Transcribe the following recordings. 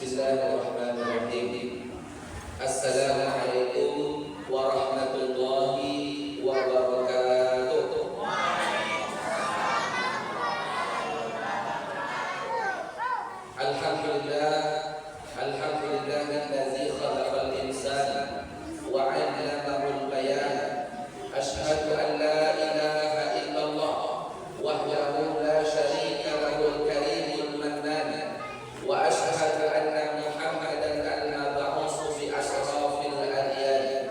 Bismillahirrahmanirrahim. Assalamualaikum warahmatullahi wabarakatuh. Alhamdulillah, alhamdulillahillazi khalaqal insana wa 'allamahul bayan. Asyhadu an la ilaha illallah wahdahu la syarika lahul karimul mannan wa asyhadu anna Muhammadan al-mab'uts bi asrafil adyan.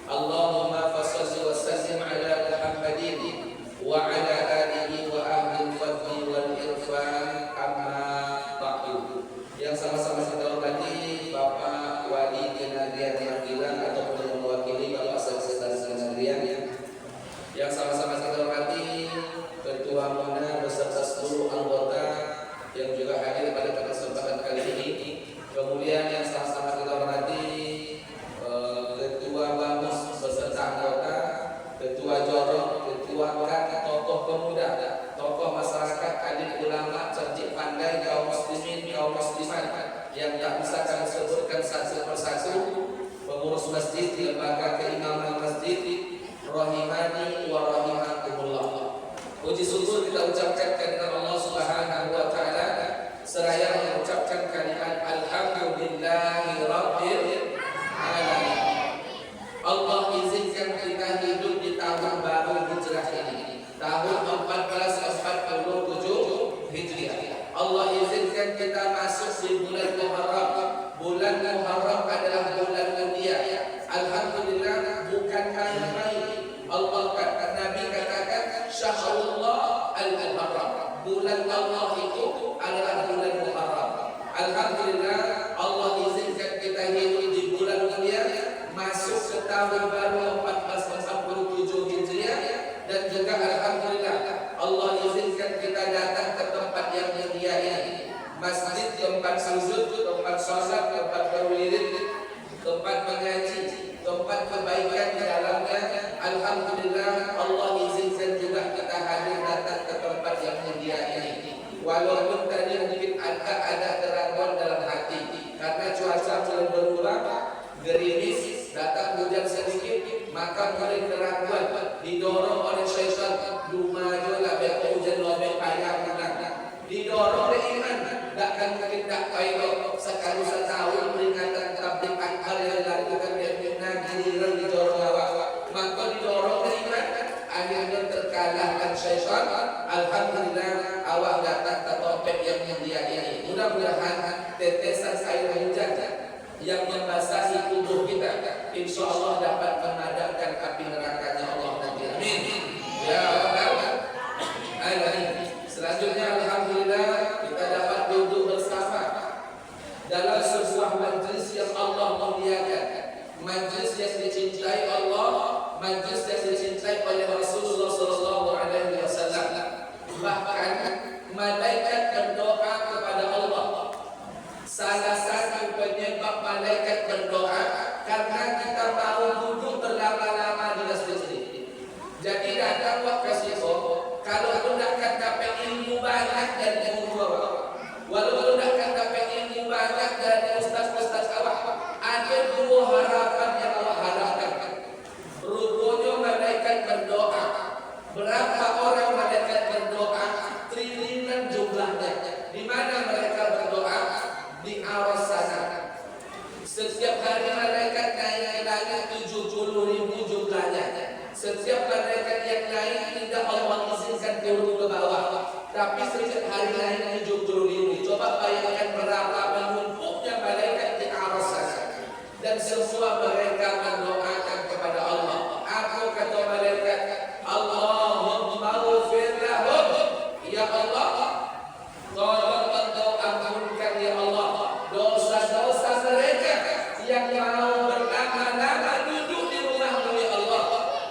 Allahumma fassalli wa sallim ala Muhammadin wa ala alihi wa ahli fadli wal irfan, amma ba'du. Yang sama-sama kita hormati Bapak Wali Nadrian Mardilan ataupun yang mewakili Bapak Sekretaris Nadrian, yang sama-sama kita hormati Ketua Muna beserta seluruh anggota yang juga hadir pada kesempatan kali ini. Kemudian yang sama-sama kita hormati Ketua Bamus beserta anggota, Ketua Jorong, Ketua KAN, tokoh pemuda, tokoh masyarakat, alim ulama, cerdik pandai, kaum muslimin, kaum muslimat yang tak bisa kami sebutkan satu persatu, pengurus masjid, lembaga keimaman masjid, rahimani wa rahimakumullah. Puji syukur kita ucapkan kepada Allah Subhanahu wa taala seraya mengucapkan kalimat alhamdulillahi rabbil alamin. Allah izinkan kita hidup di tahun baru Hijrah ini, tahun 1447 Hijriah. Allah izinkan kita masuk di bulan Muharram. Bulan Muharram adalah bulan mulia. Alhamdulillah, bukan main-main. Allah kata, Nabi katakan syahrullah al-muharram. Bulan Allah itu adalah bulan Muharram. Alhamdulillah, Allah izinkan kita hidup di bulan mulia, masuk ke tahun baru 1447 Hijriah, dan juga alhamdulillah Allah izinkan kita datang ke tempat yang mulia ini, masjid, tempat sujud, tempat salat, tempat berwirid, tempat mengaji, tempat kebaikan di dalamnya. Alhamdulillah Allah izinkan juga kita hadir datang ke tempat yang mulia ini. Walaupun tadi mungkin ada keraguan dalam hati karena cuaca mulai berubah, gerimis, datang hujan sedikit, maka mulai keraguan, didorong oleh syaitan, lumayolah biar hujan lebih payah menang. Didorong oleh iman, takkan mungkin tak payah sekali setahun peringatan tabligh akbar yang dilakukan di Giliran didorong awak, maka didorong oleh iman, akhirnya terkalahkan syaitan. Alhamdulillah awak datang ke topik yang mulia ini. Mudah-mudahan tetesan air hujan yang membasahi tubuh kita insya Allah dapat memadamkan api nerakanya Allah nanti. Amin ya rabbal alamin. Selanjutnya alhamdulillah kita dapat duduk bersama dalam sebuah majlis yang Allah muliakan, majlis yang dicintai Allah, majlis yang dicintai oleh Rasulullah sallallahu alaihi wasallam. Bahkan malaikat berdoa kepada Allah. Salah satu penyebab malaikat berdoa karena kita mau duduk berlama-lama di masjid ini. Jadi datang waktu situ, kalau hendak dapat ilmu banyak dari guru awak, walau hendak dapat ilmu banyak dari ustaz-ustaz awak, ada dua harapan yang awak harapkan. Rupanya malaikat berdoa. Berapa orang malaikat berdoa? Triliunan jumlahnya. Di mana mereka berdoa? Di aras sana. Setiap hari malaikat naik ke langit 70.000 jumlahnya. Setiap malaikat yang naik tidak Allah izinkan turun ke bawah, tapi setiap hari naik 70.000. Coba bayangkan berapa menumpuknya malaikat di aras sana. Dan semua mereka mendoakan kepada Allah. Apa kata malaikat? Allahumma ghfir lahum. Ya Allah, tolong engkau ampunkan ya Allah dosa-dosa mereka yang mau berlama-lama duduk di rumah-Mu ya Allah,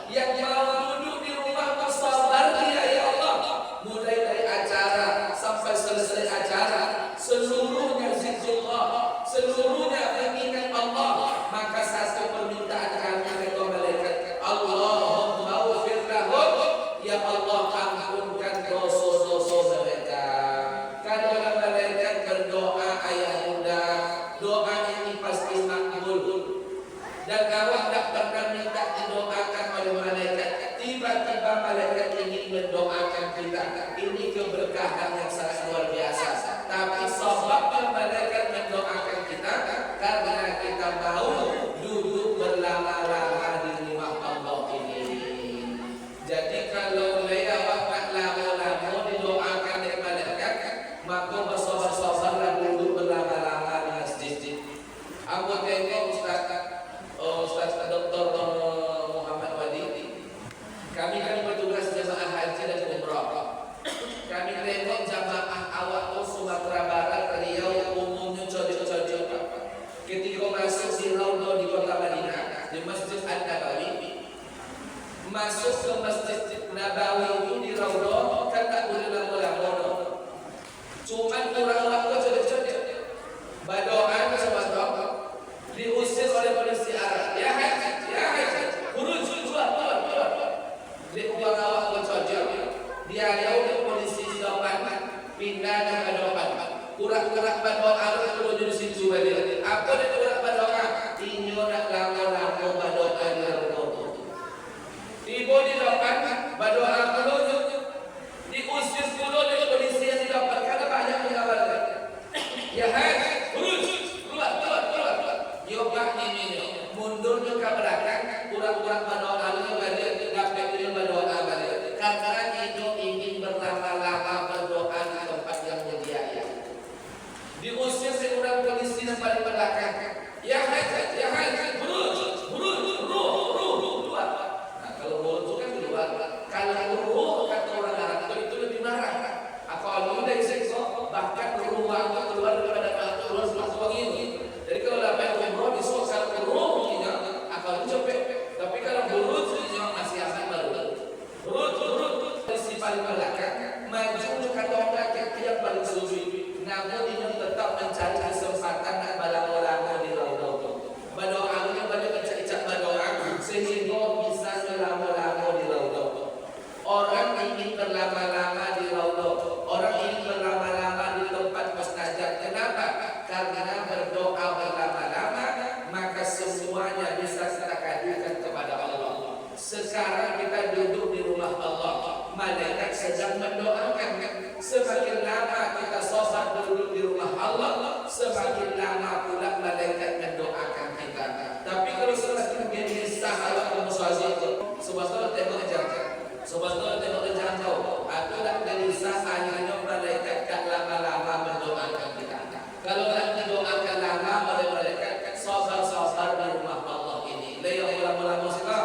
yang mau duduk di rumah-Mu sabar dia ya Allah, mulai dari acara sampai selesai acara seluruhnya zikrullah, seluruhnya mengingat Allah. Maka satu permintaan ini keberkahan yang sangat luar biasa. Tapi sebabnya malaikat mendoakan kita karena kita mau duduk berlama-lama di rumah Allah ini. Jadi kalau lewat lama-lama didoakan oleh malaikat, maka bersabar-sabarlah duduk berlama-lama di masjid. Aku tengok Ustaz Dr. Muhammad Wadi. Kami bertugas jemaah haji dan umrah. Kami tengok jemaah awak Sumatera Barat, Riau umumnya cocok-cocok. Ketika masuk di Raudhah di kota Madinah, di Masjid An-Nabawi, masuk ke Masjid Nabawi itu di Raudhah kan tak boleh lama-lama. Cuma kurang waktu cocok-cocok. Badoan sama diusir oleh polisi Arab. Ya urus keluar. Dia uang awak cocok. Dia jauh polisi di depan, pindah ke depan. Kurang-kurang badoan kalau di situ balik. Apa dia kurang badoan? Inyo nak lama-lama badoan di Raudhah. Tiba di depan badoan kalau diusir dulu oleh polisi yang di depan karena banyak mengawal. Ya urus keluar. Yoga ini mundur ke belakang, kurang-kurang berdoa lalu balik, dapat ilmu berdoa balik. Karena itu ingin berlama-lama berdoa di tempat yang mulia. Diusir seorang polisi yang paling belakang. Ya urus keluar. Nah kalau urus kan keluar. Kalau urus kata orang Arab itu lebih marah. Kalau udah isekso bahkan rumah keluar daripada urus langsung begini. Jadi kalau dapat umroh disuruh kalau umroh ini akan cepet. Tapi kalau urut ini masih asal baru. Urut polisi paling belakang maju kata orang yang paling sulit. Namun ini tetap mencari kesempatan nak berlama-lama di Raudhah. Berdoa banyak icak-icak berdoa sehingga bisa berlama-lama di Raudhah. Orang ingin berlama-lama di Raudhah. Orang ingin berlama-lama di tempat mustajab. Kenapa? Karena berdoa berlama-lama maka semuanya bisa kita kadukan kepada Allah. Sekarang kita duduk di rumah Allah, malaikat sedang mendoakan. Semakin lama kita sabar duduk di rumah Allah, semakin lama pula malaikat mendoakan kita. Tapi kalau semakin gelisah awak bermusyawarah itu, subhanallah tengok jangkau. Aku tak gelisah akhirnya malaikat tak lama-lama mendoakan kita. Kalau nak mendoakan lama oleh malaikat, sabar-sabar di rumah Allah ini. Lepas lama-lama sila.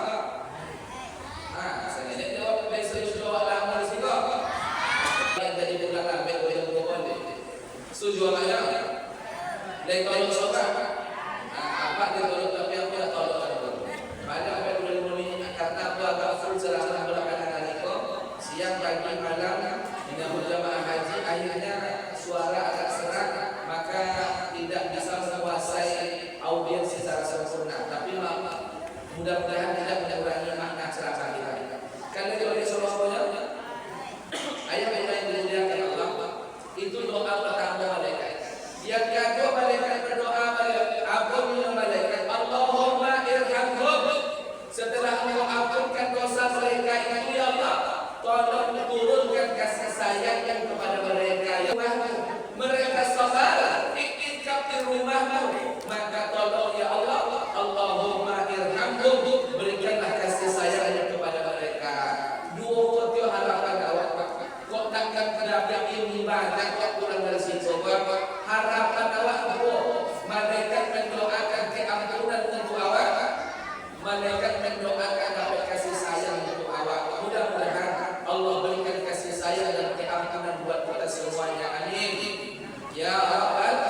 Saya ni jawab besok doa lama sila. Yang tadi bulan lama boleh bukan. Setuju apa ya? Lepas sobat. Apa dia tolong tapi aku tak tolong. Pada apa boleh ini karena aku agak full ceramah belakangan ini kok. Siang pagi malam dengan berjamaah haji akhirnya suara agak serak. Maka tidak bisa menguasai audiens secara sempurna. Tapi mudah-mudahan tidak mengurangi makna ceramah kita. Karena oleh Rasulullah, ayat-ayat yang dimuliakan Allah itu doa pertama malaikat. Yang kedua malaikat berdoa ampun malaikat Allahumma irhamhum. Setelah Engkau ampunkan dosa mereka itu ya Allah, tolong turunkan kasih sayang yang kepada mereka ya Allah. Mereka sabar iktikaf di rumahmu, maka tolong ya Allah, Allahumma irhamhum, berikanlah kasih sayang kepada mereka. Dua foto harapan awak, kok takkan terdapat ilmu banyak kok kurang dari situ. Harapan awak dua, malaikat mendoakan keampunan untuk awak, malaikat mendoakan dapat kasih sayang untuk awak. Mudah-mudahan Allah berikan kasih sayang dan keampunan buat kita semuanya. Amin. Ya Rabbal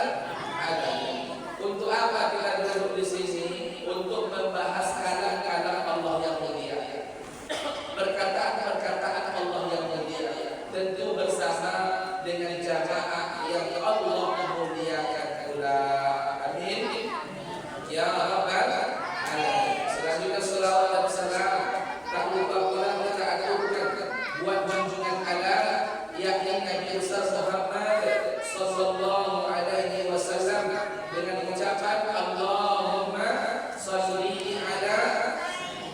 Alamin. Untuk apa kita duduk di sini? Untuk membahas kalam-kalam Allah yang mulia, perkataan-perkataan Allah yang mulia. Tentu bersama dengan jamaah yang Allah muliakan pula. Amin. Ya Rabbal Alamin. Selanjutnya salawat dan salam tak lupa pula kita aturkan buat junjungan alam yakni Nabi Muhammad sallallahu alaihi wasallam dengan ucapan Allahumma shalli ala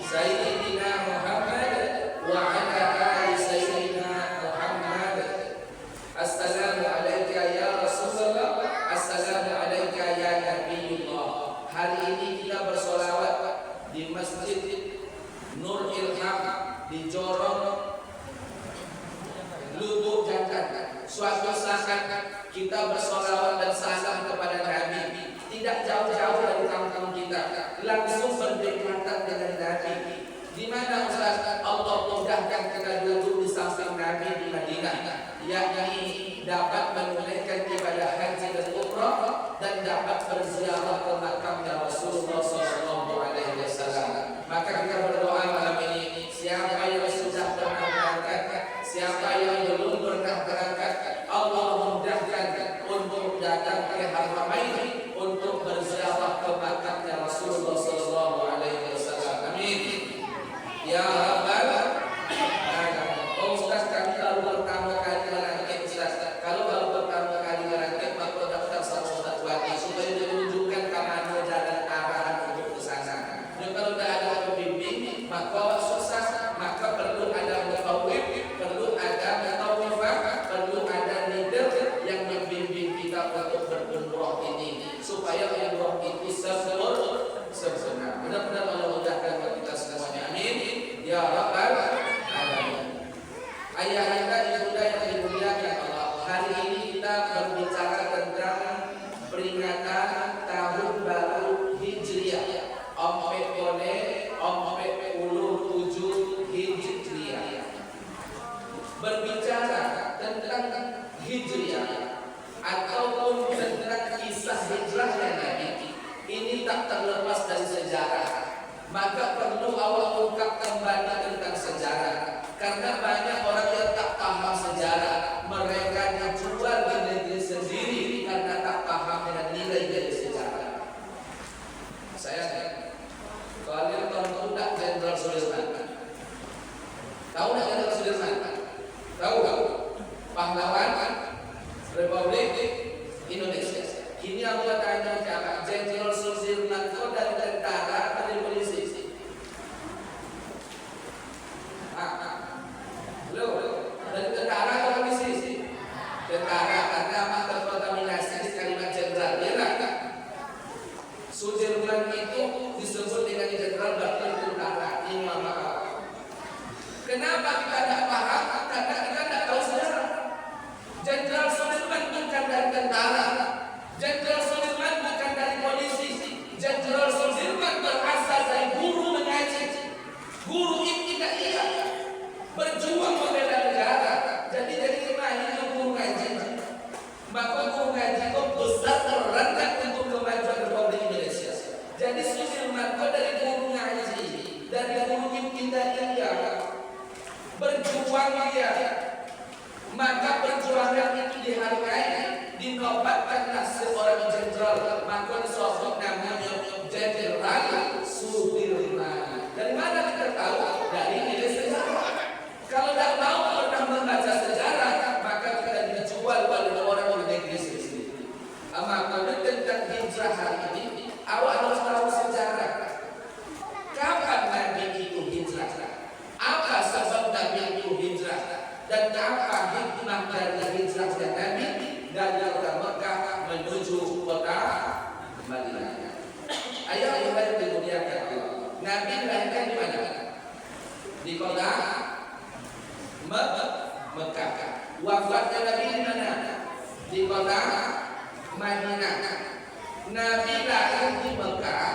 sayyidina Muhammad wa ala ali sayyidina Muhammad Suatu saat kita bersolawat dan salam kepada Nabi, tidak jauh-jauh dari kampung kita, langsung berdekatan dengan Nabi. Di mana Ustaz? Allah mudahkan kita duduk di samping Nabi di Madinah, yakni dapat menunaikan ibadah haji dan umrah dan dapat berziarah ke makamnya Rasulullah SAW. Maka kita berdoa malam ini, siapa yang sudah pernah berangkat, siapa yang belum pernah berangkat, Allah mudahkan untuk datang ke Haramain untuk berziarah ke makamnya Rasulullah SAW. Amin. Ya Rabbal Alamin. Oh Ustaz, kami baru pertama kali merangkit Ustaz. Kalau baru pertama kali merangkit, maka daftar sama Ustaz Wati supaya menunjukkan kemana jalan arahan untuk ke sana. Dan kalau tidak ada pembimbing, maka susah. Maka perlu ada mutawif, perlu ada mutawifah, perlu ada leader yang membimbing kita untuk berumrah ini supaya umrah itu sempurna. Mudah-mudahan Allah mudahkan kita semuanya. Amin. Ya Rabbal Alamin. Ayah-ayah ibunda yang dimuliakan Allah, hari ini kita berbicara tentang peringatan tahun baru Hijriah. Ompek boleh, ompek ulu tujuh Hijriah. Berbicara tentang Hijriah ataupun tentang kisah hijrahnya Nabi, ini tak terlepas dari sejarah. Maka perlu awak ungkap kembali tentang sejarah, karena banyak orang yang tak paham sejarah. Mereka dijual di negeri sendiri karena tak paham dengan nilai-nilai sejarah. Saya kalian tahu tak Jenderal Sudirman? Tahu tak Jenderal Sudirman? Tahu? Pahlawan Republik Indonesia. Kini aku tanya siapa? Jenderal Sudirman itu dari tentara atau dari polisi? Dari tentara atau polisi? Tentara, karena apa terkontaminasi di kalimat jenderal. Ya tak? Sudirman itu disebut dengan jenderal bahkan tentara. Ini maaf. Kenapa kita tidak paham? Karena kita tidak tahu sejarah. Jenderal Sudirman bukan dari tentara. Jenderal Sudirman bukan dari polisi. Jenderal Sudirman berasal dari guru mengaji. Guru ini tidak iya berjuang membela negara. Jadi kemahiran guru ngaji. Maka guru ngaji itu besar terangkat untuk kemajuan Republik Indonesia. Jadi Sudirman itu dari guru ngaji, dari guru kita iya berjuang dia. Maka perjuangan itu dihargai, dinobatkanlah seorang jenderal. Maka disebut namanya Jenderal Sudirman. Dari mana kita tahu? Dari nilai sejarah. Kalau tidak tahu pernah membaca sejarah, maka kita dijual oleh orang di negeri sendiri. Maka tentang hijrah hari ini, awak harus tahu sejarah. Kapan Nabi itu hijrah? Apa sebab Nabi itu hijrah? Dan apa hikmah dari hijrahnya Nabi dari kota Mekah menuju kota Madinah? Ayah-ayah yang dimuliakan Allah, Nabi dilahirkan di mana? Di kota Mekah. Wafatnya Nabi di mana? Di kota Madinah. Nabi lahir di Mekah,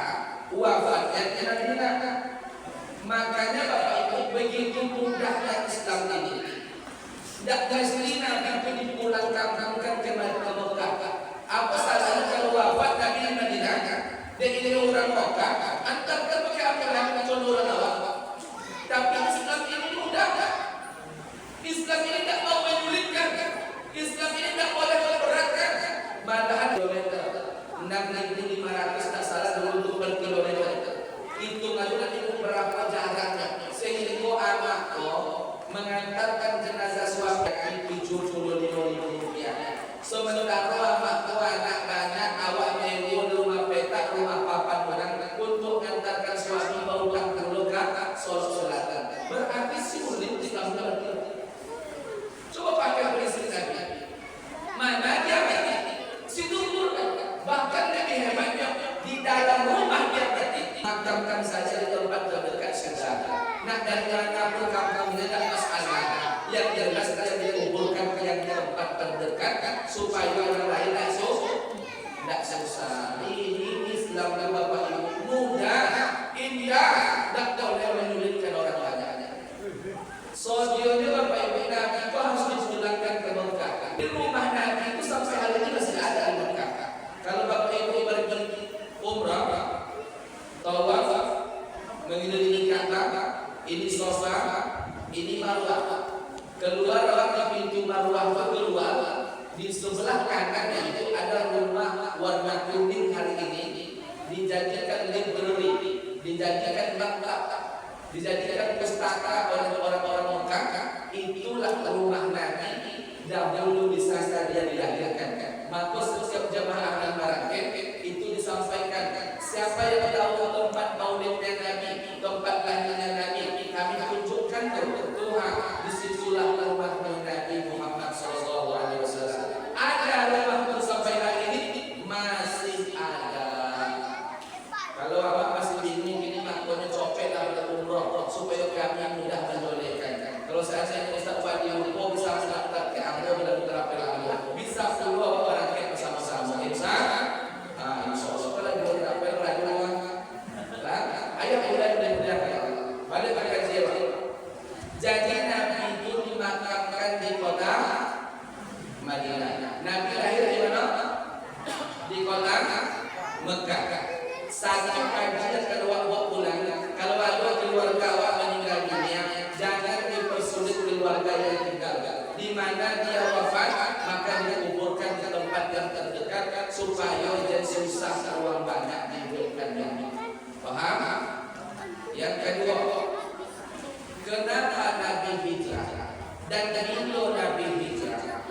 wafatnya di Madinah. Makanya Bapak Ibu, begitu mudahnya Islam ini. Tidak mesti Nabi itu dipulang kampungkan ke Mekah. Apa salahnya kalau wafat Nabi di Madinah? Dia ini orang Mekah, antarkan pakai apa yang orang awak. Tapi Islam ini mudah. Islam ini tidak mau menyulitkan. Islam ini tidak boleh memberatkan. Malahan kilometer 6.500 tak salah dulu per kilometer. Hitung aja itu berapa jaraknya. Sehingga anak mengantarkan jenazah suami 75 tempat terdekat supaya orang lain tidak susah. Ini Islam dan Bapak Ibu mudah, indah, tidak boleh menyulitkan orang banyak. Sodionya Bapak Ibu Nabi itu harus dipulangkan ke Mekah. Di rumah Nabi itu sampai hari ini masih ada di Mekah. Kalau Bapak Ibu pergi umrah, tawaf, mengelilingi Ka'bah, ini Safa, ini Marwah. Keluar dari pintu Marwah keluar, di sebelah kanannya itu ada rumah warna kuning hari ini dijadikan library, dijadikan maktab, dijadikan pustaka oleh orang-orang Mekah. Itulah rumah Nabi dahulu di sana dia dilahirkan. Maka setiap jamaah akan Marrakech itu disampaikan, siapa yang tahu tempat maulidnya Nabi, tempat lahirnya Nabi, kami tunjukkan ke Tuhan. Disitulah rumah Nabi Muhammad SAW. Ada rumah itu sampai hari ini masih ada. Kalau abang masih bingung ini makanya copet atau umroh supaya kami mudah menolehkan. Kalau saya Ustaz Fadil bisa mendaftar ke Amro bila diterapkan Amro, bisa keluar orang kita bersama-sama. Insya Allah kalau kita diterapkan lagi lah, ayo mudah-mudahan balik pada kajian. Jadi Nabi itu dimakamkan di kota Madinah. Nabi lahir di mana? Di kota Mekah. Satu kajian kedua pulang. Kalau ada keluarga awak meninggal dunia, jangan dipersulit keluarga yang tinggal. Di mana dia wafat, maka dikuburkan di tempat yang terdekat supaya jangan susah uang banyak diberikannya. Paham? Yang kedua, kenapa Nabi hijrah? Dan dulu Nabi hijrah.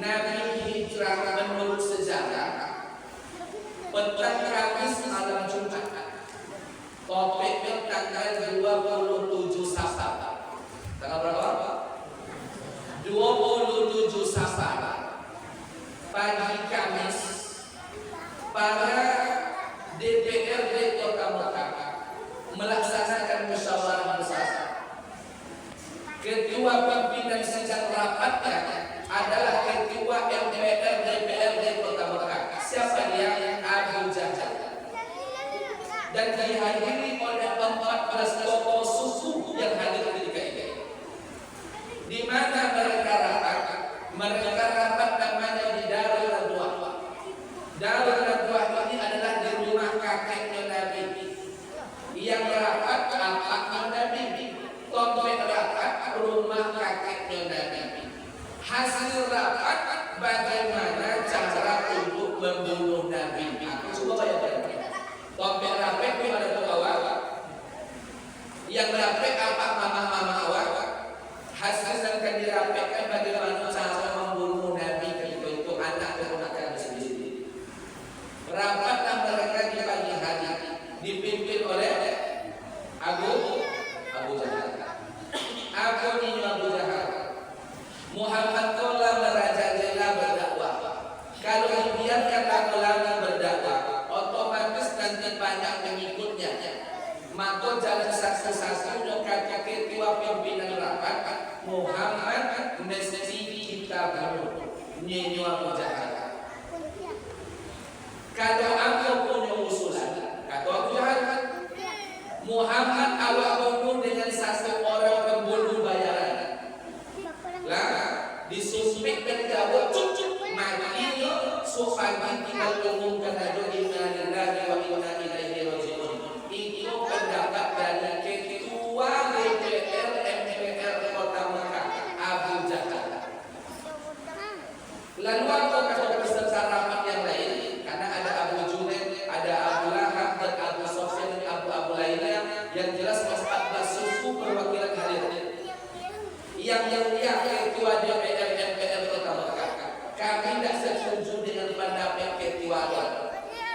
Nabi hijrah menurut sejarah petang Kamis malam Jumat. Topiknya tanggal 27 Safar. Tanggal berapa? 27 Safar. Pagi Kamis, para DPRD Kota Mekah melaksanakan musyawarah bersama. Ketua pimpinan sejak rapatnya adalah Ketua MPR DPRD Kota Mekah. Siapa dia? Abu Jahal. Dan dihadiri oleh 14 tokoh suku yang hadir ketika itu. Di mana mereka rapat? Mereka rapat namanya di Darul Nadwah. Darul Nadwah ini adalah di rumah kakeknya Nabi. Yang rapat anaknya Nabi. Topik rapat rumah kakeknya Nabi. Hasil rapat bagaimana cara untuk membunuh Nabi. Coba bayangkan. Topik rapat itu ada tuh awal. Yang rapat apa mama-mama awal. Hasil yang akan dirapatkan bagaimana cara membunuh Nabi itu anak keponakan sendiri. Rapatlah mereka di pagi hari dipimpin oleh Abu Jahal. Abu Jahal. Muhammad telah merajalela berdakwah. Kalau dibiarkan lama berdakwah, otomatis nanti banyak pengikutnya. Maka jalan satu-satunya kata ketua pimpinan rapat, Muhammad mesti kita bunuh. Nyenyo Abu Jahal. Kalau aku punya usulan, kata Abu Jahal, Muhammad awak bunuh dengan satu orang pembunuh bayaran. Lah, disumpit dan jawab cucuk matinya supaya tinggal umumkan aja inna lillahi wa inna ilaihi raji'un. Itu pendapat dari Ketua DPR MPR Kota Mekah Abu Jahal. Lalu apa kata peserta rapat yang lain? Karena ada Abu Junaid, ada Abu Lahab, dan Abu Sufyan dan Abu lainnya, yang jelas 14 suku perwakilan hadir. Yang Ketua DPR MPR Kota Mekah, kami tidak setuju dengan pendapat Ketua.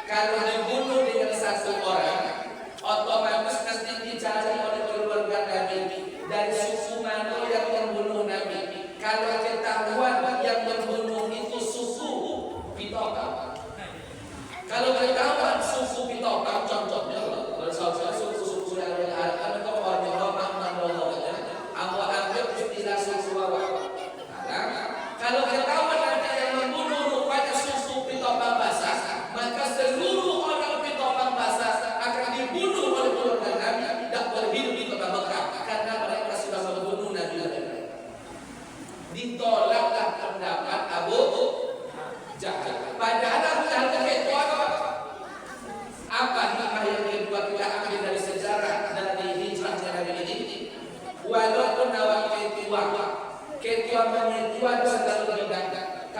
Kalau dibunuh dengan satu orang, otomatis nanti dicari oleh keluarga Nabi dari suku mana yang membunuh Nabi. Kalau ketahuan yang membunuh itu suku Pitokam, kalau ketahuan suku Pitokam, contohnya kalau suku yang ada atau orang yang ambil istilah suku bawah. Kalau ketahuan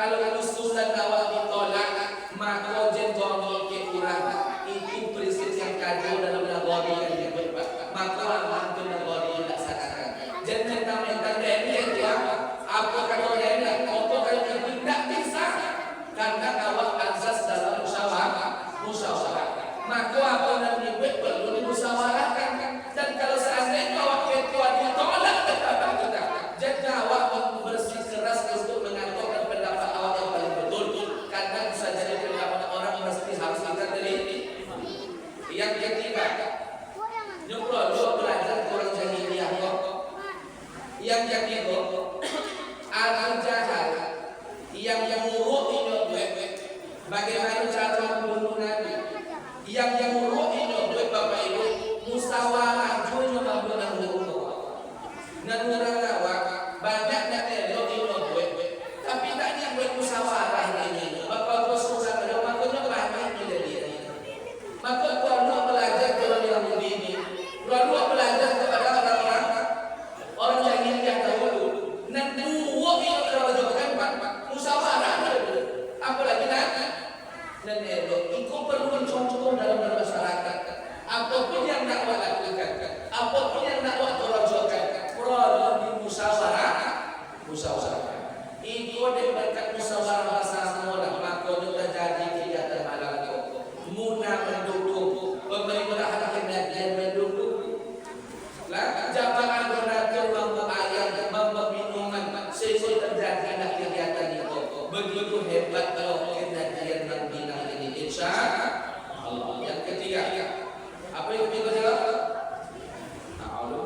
Kalau usulan awak ditolak, maka jenggoni ke kurang. Itu prinsip yang kacau dalam nagori yang dibuat. Maka aman ke nagori yang dilaksanakan. Jangan mentang-mentang ini ya, apa kata ini? Apa kata ini? Tidak bisa. Karena awak azas dalam musyawarah. Maka apa yang dibuat perlu dimusyawarahkan. Dan kalau seandainya awak ketua ditolak kata kita, jadi awak bersikeras untuk mengaturkan pendapat awak yang paling betul. Karena bisa jadi pendapat orang mesti harus kita teliti. Yang ketiga, nyuruh belajar kurang jahiliyah kok. Yang ketiga, Abu Jahal yang menyuruh ini bagaimana cara membunuh Nabi. Yang menyuruh ini Bapak Ibu musyawarah juga membunuh hukum. Negara awak banyak nak elok ini tapi tak dia buat musyawarah ini. Bapak Rasulullah pada makanya banyak kejadian. Maka kalau belajar kepada yang begini, lalu belajar kepada orang jahiliyah dahulu. Nanti ini kalau jawaban musyawarah apalagi dan elok itu perlu mencontoh dalam bermasyarakat. Apapun yang nak awak lakukan, apapun yang nak awak tonjolkan, perlu dimusyawarah. Itu berkat musyawarah bersama orang, maka terjadi kegiatan malam itu. Munah mendukung, pemerintahan kemudian mendukung. Jamaah donatur mampu ayam, mampu minuman, sehingga terjadi kegiatan itu. Begitu hebat kalau kejadian yang bilang ini, insya Allah. Yang ketiga, apa yang ketiga jawab?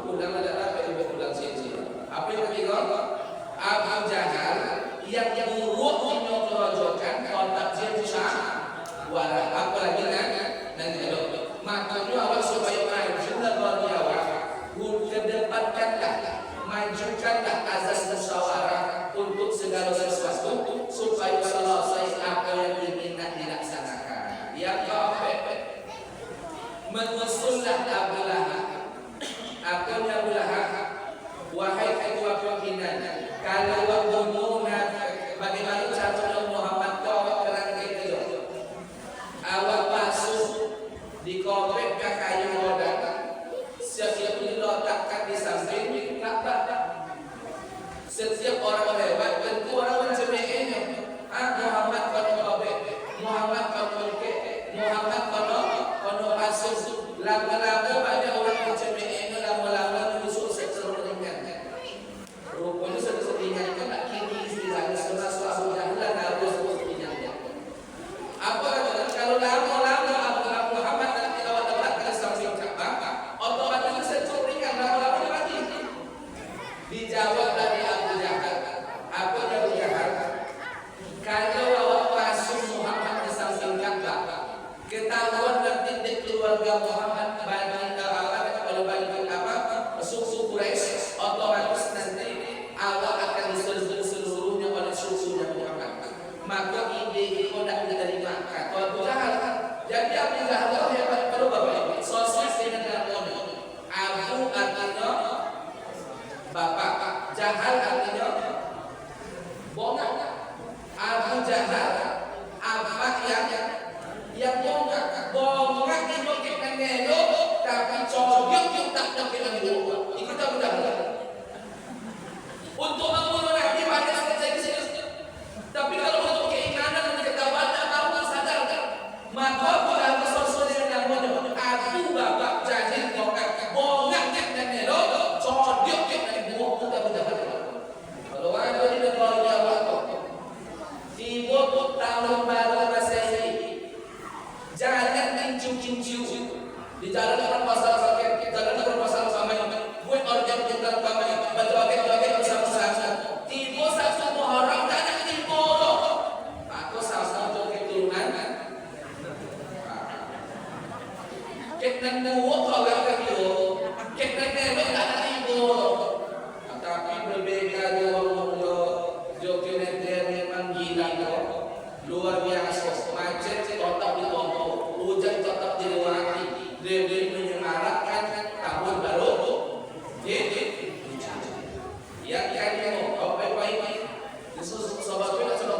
Ulang ada apa yang ulang sini? Apa yang ketiga? Abu Jahal yang buruk menyokorojokan kontak jensa walau apalagi nanti ada makanya awak supaya maju dari awak kedepankanlah majukanlah azas musyawarah untuk segala sesuatu supaya selesai apa yang ingin dilaksanakan. Yang keempat, mengusullah Abu Lahab. Akhirnya Abu Lahab, wahai ketua pimpinan, kalau membunuh bagaimana cara Muhammad kau kerana itu? Awak basuh di kopek ke kayu roda, setiap diletakkan di samping Ka'bah. Setiap orang lewat tentu orang mencemehinya. Muhammad kono kopek, Muhammad kono kek, Muhammad kono basuh. Lama-lama banyak orang mencemehinya, lama-lama musuh seterusnya. Rupanya sedih-sedihnya itu tak kini istilahnya termasuk Abu Jahal dan harus sedihnya. Apa kalau lama-lama Abu Muhammad nanti awak dapat ke samping Ka'bah, otomatis seterusnya lama-lama lagi. Dijawab dari Abu Jahal. Apa Abu Jahal? Kalau awak basuh Muhammad di samping Ka'bah, ketahuan nanti di keluarga Muhammad suku Quraisy, otomatis nanti awak akan seluruhnya oleh susunya Muhammad. Maka ide itu tidak diterima. Kalau Abu Jahal, jadi Abu Jahal hebat perlu bapak sosial dengan namanya. Abu artinya bapak, Jahal artinya bongkak. Abu Jahal apa yang bongkak itu kita ngelo tapi coyok kita tak kita ngelo. Itu tak mudah. Untuk membunuh Nabi banyak selesai. Tapi kalau untuk keimanan dan ketakwaan tahu sadar tak? Maka bukan sesuatu yang namanya aku bapak jahil bongkak kita ngelo coyok kita ngelo itu tak mudah. Kalau ada di negara Jawa tiba tahun baru Masehi, jangan kincu-kincu di jalan orang pasar sakit, jalan orang pasar sama buat organ kita sama batu-batu bersama-sama. Tiba satu Muharram tak ada tiba. Aku sama untuk keturunan. Kita nuwuk orang kecil, kita nenek tak ada tiba. Tapi berbeza dengan Jokowi memang gila luar biasa. Macet tetap ditompo, hujan tetap dilewati, dia menyemarakkan tahun baru. Ya, apa ini? Yesus sobat kita sudah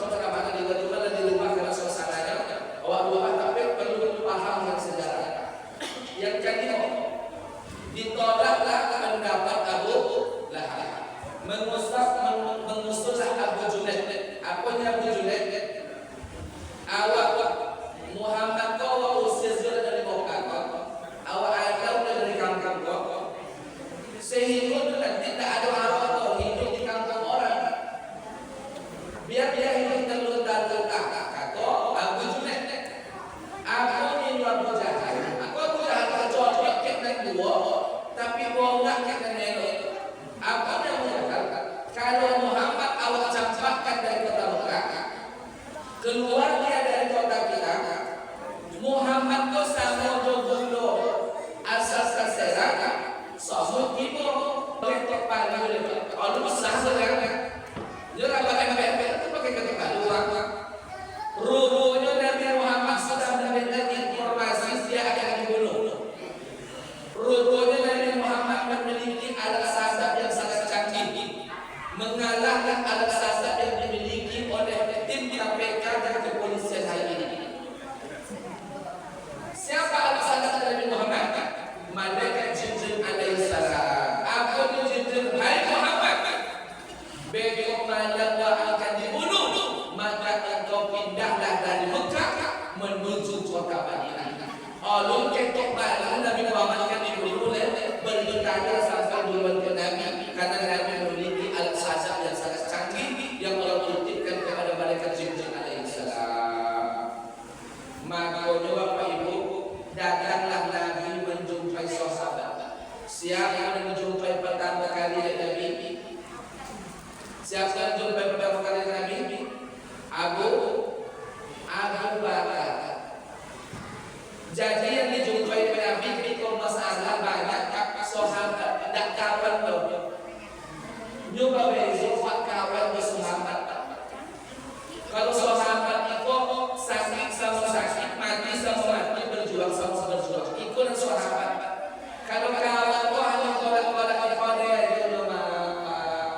Oleh ketok baru Nabi Muhammad kan dulu bertanya sampai duluan ke Nabi karena Nabi memiliki alat sajak yang sangat canggih yang Allah titipkan kepada malaikat Jibril alaihissalam. Makanya Bapak Ibu, datanglah Nabi menjumpai sahabat. Siapa yang menjumpai pertama kali Nabi? Siapa yang menjumpai pertama kali Nabi? Abu Bakar. Jadi yang dijumpai Nabi itu masalah banyak sahabat tidak kawan loh. Nyoba besok kawan bersahabat. Kalau sahabat itu sakit sama sakit, mati sama mati, berjuang sama berjuang. Ikut sahabat. Kalau kawan itu hanya tolak-tolak di Korea itu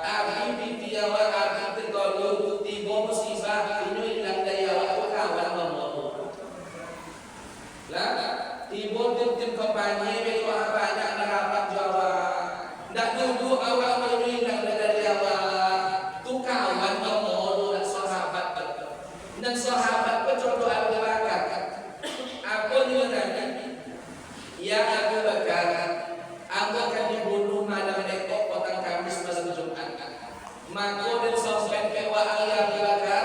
abi piawa abi tertolong tiba musibah ini hilang daya waktu kawan ngomong. Lah tiba tim kampanye itu banyak nerapat Jawa. Ndak dulu awal ini hilang dari awal. Tu kawan ngomong dan sahabat. Dan sahabat berjodoh Abu Bakar. Apa dia nanya? Ya Abu Bakar, aku akan dibunuh malam esok petang Kamis malam Jumat. Maka dan sampai ke wahai Abu Bakar,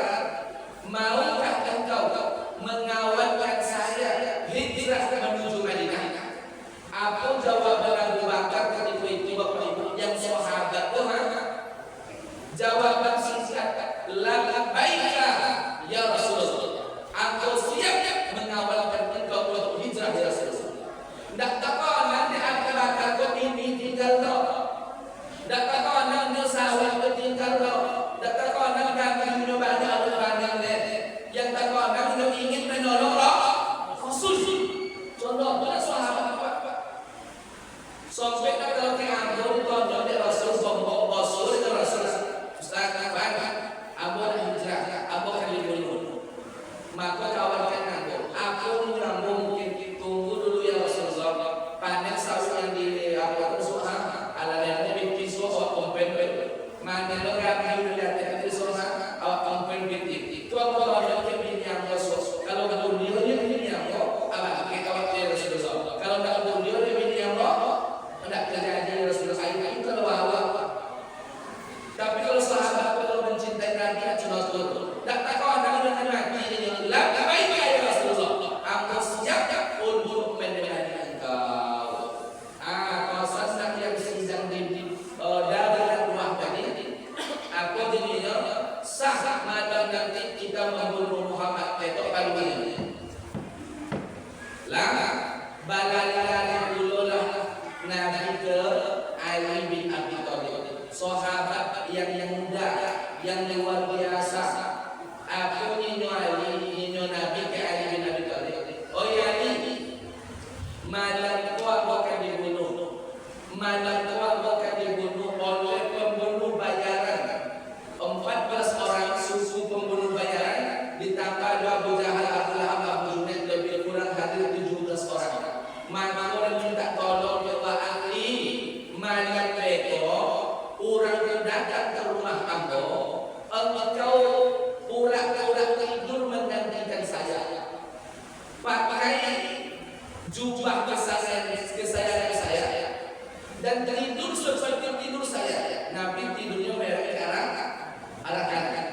maukah engkau mengawalkan saya hijrah menuju Madinah? Apa jawaban Abu Bakar ketika itu Bapak Ibu yang sahabat jawaban singkat, labbaika ya Rasulullah. Aku siap mengawalkan engkau untuk hijrah ya Rasulullah. Tidak takkan nanti Abu Bakar kau ini tinggal loh. Tidak takkan nanti sawah kau tinggal loh. Tidak takkan nanti kami mencoba ada yang takkan nanti ingin menolong Rasul. Contoh pada sahabat apa? Sampai kalau ke Ambon tonton di Rasul sombong Rasul itu Rasul. Ustaz Abang, Ambon hijrah, Ambon kan dibunuh. Maka kawankan aku menyambung mungkin tunggu dulu ya Rasulullah. Panen sawit yang di apa suha ala yang bikin suha kompen. Mana lo kami dulu lihat itu suha awak kompen bikin. Itu aku kalau ke bini yang Rasul. Kalau nggak dia bini yang apa kita awak dia Rasulullah. Kalau nggak dia bini yang tidak terjadi Rasulullah. Itu kalau awak. Tapi kalau sahabat kalau mencintai Nabi cuma turun. Tak kau nak mati ini lah baik ya Rasulullah. Aku siap untuk menemani engkau. Kawasan yang sedang di dalam rumah tadi. Aku dirinya sah malam nanti kita membunuh Muhammad itu paling ini. Lah balali dulu lah Nabi ke Ali bin Abi Thalib. Sahabat yang muda, yang luar biasa. Aku ninyo Nabi ke Ali bin Abi Thalib. Oh ya Ali, malam tu aku akan dibunuh. Malam tu aku akan dibunuh oleh pembunuh bayaran. 14 orang susu pembunuh bayaran ditambah Abu Jahal, Abu Lahab, Abu Junaid, lebih kurang hadir 17 orang. Maka orang minta tolong ya Ali, malam itu orang datang ke rumah kamu, engkau pura-pura tidur menggantikan saya. Pakai jubah kesayangan saya dan tidur seperti tidur saya. Nabi tidurnya merah ke arah kanan.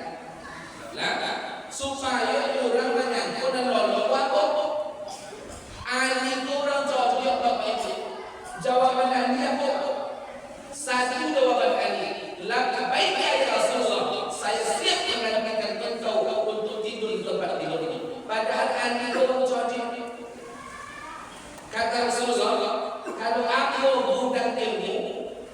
Nah, supaya orang menyangkut dan lolo apa? Ali orang cocok Bapak Ibu. Jawaban Ali apa? Satu jawaban Ali, labbaika ya Rasulullah. Saya siap mengantarkan engkau untuk tidur di tempat tidur ini. Padahal Ali orang cocok. Kata Rasulullah, kalau aku bukan ilmu,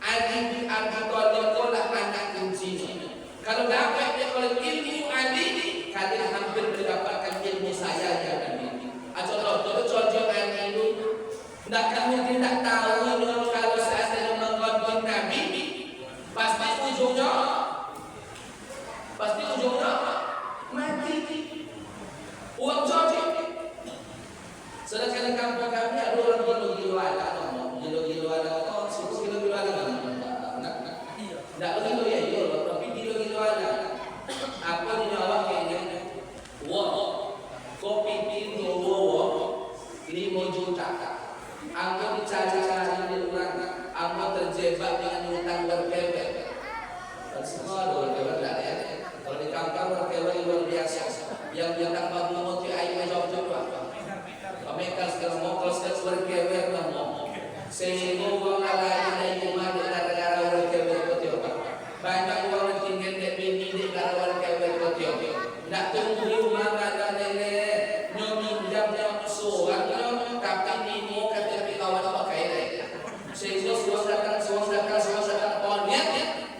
Ali bin Abi Thalib adalah anak kuncinya. Kalau dapat oleh ilmu Ali, kalian hampir mendapatkan ilmu saya ya Nabi. Contoh cocok Ali itu, tidak kami tidak tahu kalau saya mengkonfirm Nabi, pasti ujungnya mati. Uang cocok. Sedangkan kampung kami ada orang gilo-giloan, suku gilo-giloan. Tidak begitu ya, tapi gilo-giloan. Apa di Jawa kayaknya? Kopi pintu 5 juta. yang datang bagi moti air jawab jawab mereka sekarang mau kalau sekarang berkewer mau sehingga uang ala dari rumah negara berkewer betul banyak orang tinggal di bini negara berkewer betul nak tunggu rumah ada nenek nyominjam yang suang tapi ini kata kawan pakai sehingga suang datang pohonnya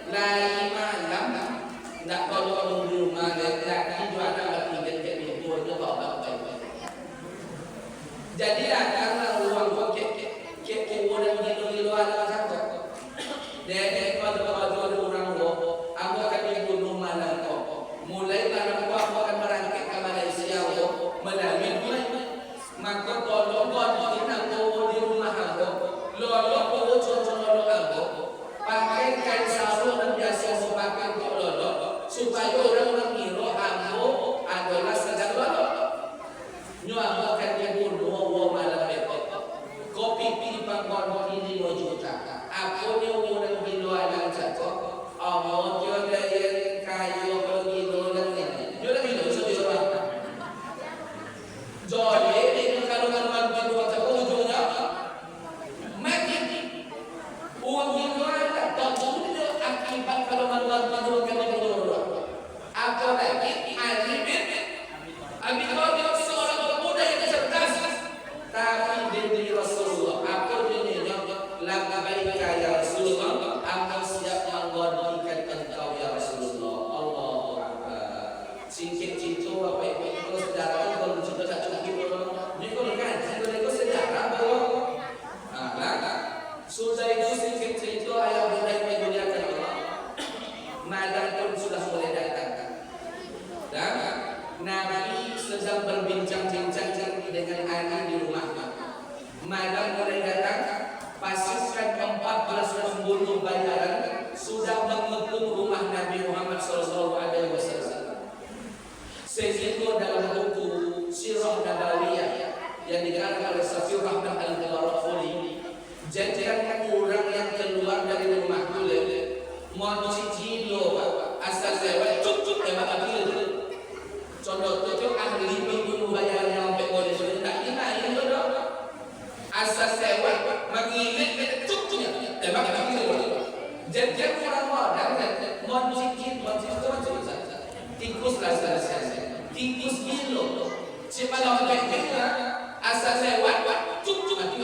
lain malam nak kalau tunggu rumah lagi juga ada tinggal di bini itu bawa jadi karena ruang ke orang di luar satu dan kalau ada orang lo aku akan dibunuh malam kok mulai malam aku akan merangkak ke Malaysia melalui maka tolong kita di rumah aku lo contoh aku pakai kain sarung dan biasa mau pakai untuk lo supaya orang ngira aku adalah sedang lo nyawa akan dibunuh malam kopi pangkon ini 5 juta aku ni orang kilo alang jatuh Allah dia yang kayu kilo dan ini dia kilo sejuta jadi kalau kilo jatuh ujungnya mati uang kilo ada tapi dia akibat kalau kilo kilo apa lagi alibit kalau dia seorang pemuda yang cerdas tapi diri Rasulullah aku dirinya langkah baik ya Rasulullah aku siap menggantikan engkau ya Rasulullah Allahu Akbar singkit cinta apa itu kalau sejarah kalau cinta satu gitu ni kalau ngaji kalau sejarah bahwa sudah itu singkit cinta ayat mulai memuliakan Allah madang pun sudah mulai datang dan Nabi sedang berbincang-bincang dengan Ali di rumahnya. Madam mulai datang, pasukan 14 pembunuh bayaran sudah mengepung rumah Nabi Muhammad SAW. Sehingga dalam buku Sirah Nabawiyah yang dikarang oleh Safiur Rahman Al-Ghawrafuli, jajaran orang yang keluar dari rumah dulu, mau cicilo asal lewat cuk lewat contoh tujuh ahli pembunuh bayaran yang sampai boleh sudah tak ingat ini tu asas sewa mengilik cuknya tembak itu jadi orang moncik tikus lah selesai tikus kilo siapa lawan baiknya asas sewa cuk mati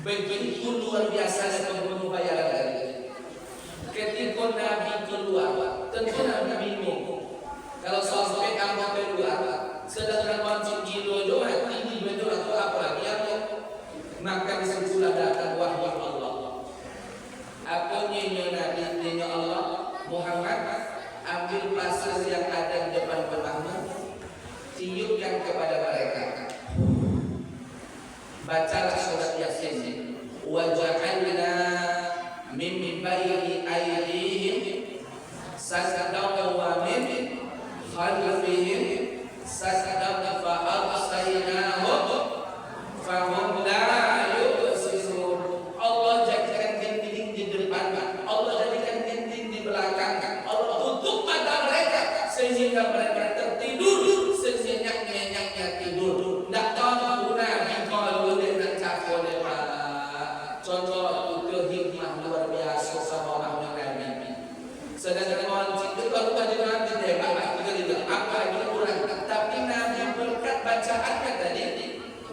begitu luar biasa pembunuh bayaran ketika Nabi keluar tentu Nabi bingung kalau sampai kamu keluar sedangkan mancing kilo doang ini betul atau apa lagi maka disebutlah datang wahyu Allah apa nyanyi Nabi nyanyi Allah Muhammad ambil pasir yang ada di depan rumahmu tiupkan kepada mereka bacalah surat Yasin wa ja'alna min bayni aydihim sadaqan wa min khalfihim sadaqan fa arsaynahum fahum la yubsirun. Allah jadikan dinding di depan, Allah jadikan dinding di belakang, Allah tutup mata mereka sehingga mereka tertidur senyenyak-nyenyaknya tidur. Tak tahu Nabi kalau dengan cakap contoh itu hikmah luar biasa sama orang Nabi. Sedangkan orang itu kalau tadi Nabi dia apa ini kurang, tapi Nabi berkat bacaannya tadi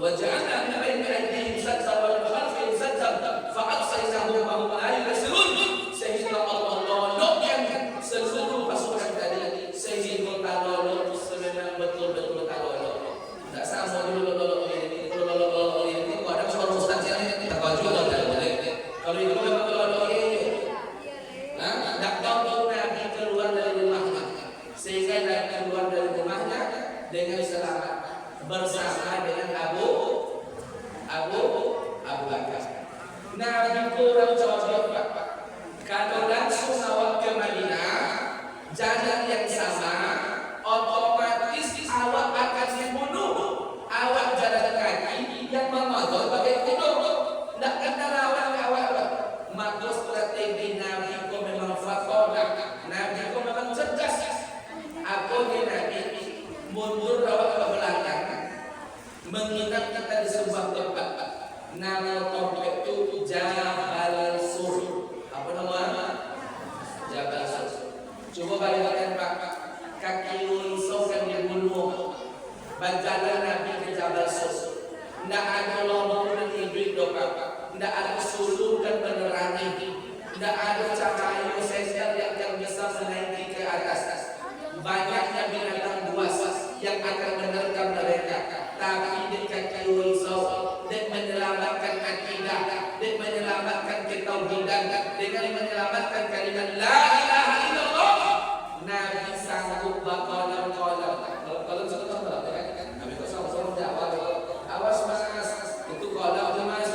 waja'alna min bayni aydihim saddan wa min khalfihim saddan fa aqsaynahum wa hum la yubsirun sehingga Allah tolongkan seluruh pasukan tadi sehingga talolong sebenarnya betul-betul talolong tidak sama dulu lolong ini ada seorang ustaz yang tak tahu juga kalau itu memang lolong ini tak tahu Nabi keluar dari rumahnya sehingga Nabi keluar dari rumahnya dengan selamat bersama dengan Abu Bakar. Nabi kurang jawab kalau langsung awak ke Madinah jalan yang sama otomatis awak akan dibunuh. Awak jalan kaki yang memotor bagai tidur tidak kenal awak. Maka strategi Nabi ko memang fakodah, Nabi ko memang cerdas. Aku ni Nabi mau menginap kita di sebuah tempat. Nama tempat itu Jabal Sur. Apa nama? Jabal Sur. Coba bayangkan Pak, kaki Yusuf yang dibunuh, berjalan Nabi ke Jabal Sur. Tidak ada lampu dan iblis doa, tidak ada sulur dan penerangi, tidak ada cahaya senter yang bisa menaiki ke atas. Banyaknya binatang buas yang akan menerkam mereka, tapi di kaki Yusuf dan menyelamatkan akidah, dan menyelamatkan ketauhidan, dengan menyelamatkan kalimat La ilaha illallah. Nabi sanggup bakalan kalau contoh kan, Nabi kok sama-sama Jawa. Awas mas, itu kalau tu mas,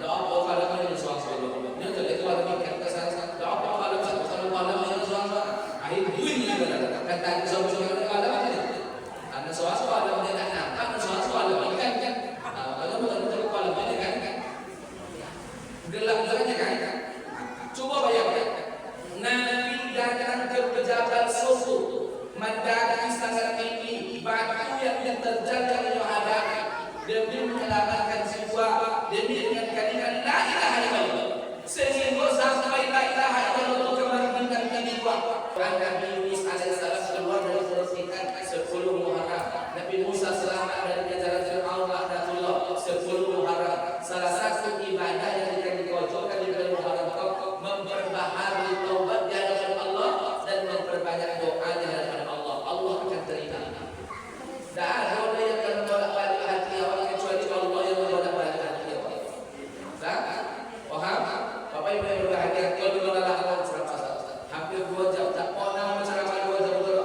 doa kalau ni suara. Ni tu itu ada makan kesan. Doa kalau ni suara. Akhir bunyi kata suara kalau ni. Anak suara ada ni nak nampak, suara ada kan. Kalau betul kalau ni kan. Gelap-gelapnya kan. Coba bayangkan. Nabi datang ke Jabal Sur, mendaki sangat tinggi, batu yang terjal oleh hadap, demi menyelamatkan jiwa, demi dengan kalimat La ilaha illallah, sehingga sampai La ilaha illallah kemerdekaan jiwa. Nabi Yunus alaihissalam keluar dari perut ikan 10 Muharram. Nabi Musa selamat dari kejaran Fir'aun laknatullah 10 Muharram. Salah satu ibadah yang dikojokkan di bulan Muharram memperbaharui taubat di hadapan Allah dan memperbanyak doa di hadapan Allah. Allah akan terima. Tak ada orang yang akan bolak-balik hati awak kecuali Allah yang bolak-balik hati awak. Tak? Faham? Bapak Ibu yang berbahagia, kalau mengalah Allah ceramah hampir 2 jam, tak pernah ceramah 2 jam betul.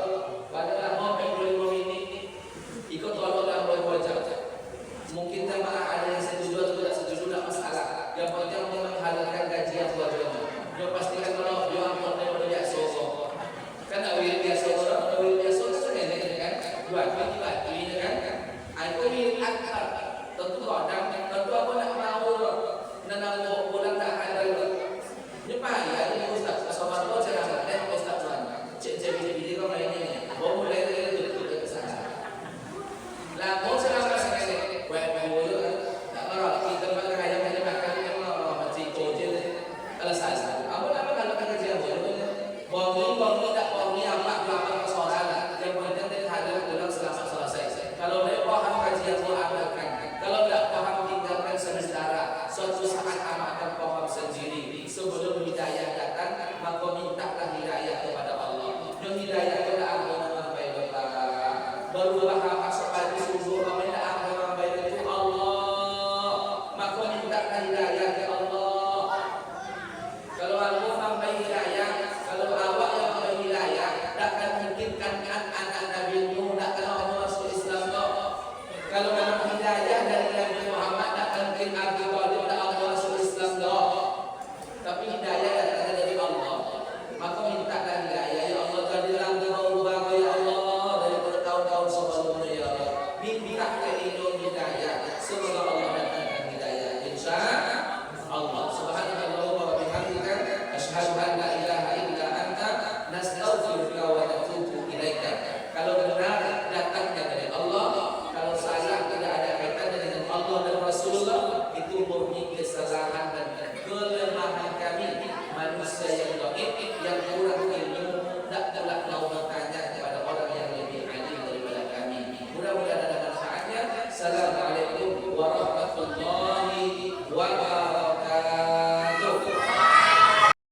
Padahal mau 45 minit ikut tolong dalam 2 jam. Mungkin jemaah ada yang setuju atau tidak setuju, tak masalah. Yang penting menghalalkan gaji yang 2 jam. Dia pastikan kalau dia ampun daripada biasa. Kan awil biasa orang, awil biasa sebenarnya kan. Dua ini kan. Aku ini akar. Tentu kadang, tentu aku nak mau nanam bulan tak ada. Ini payah ini Ustaz. Sama tu cara dan Ustaz Tuan. Cek video kau main ini. Bawa mulai dari itu ke sana. Lah mau ceramah sekali. Web tak marah kita makan ayam makan yang macam kocil. Kalau saya apa kalau kerja apa? Bangun tak bangun apa soalan. Yang penting dia hadir dalam selama selesai. Kalau dia paham kajian amalkan. Kalau tak paham tinggalkan sementara. Suatu saat akan paham sendiri. Sebelum hidayah datang, maka mintalah hidayah kepada Allah. Yang hidayah kepada Allah baik-baik. Baru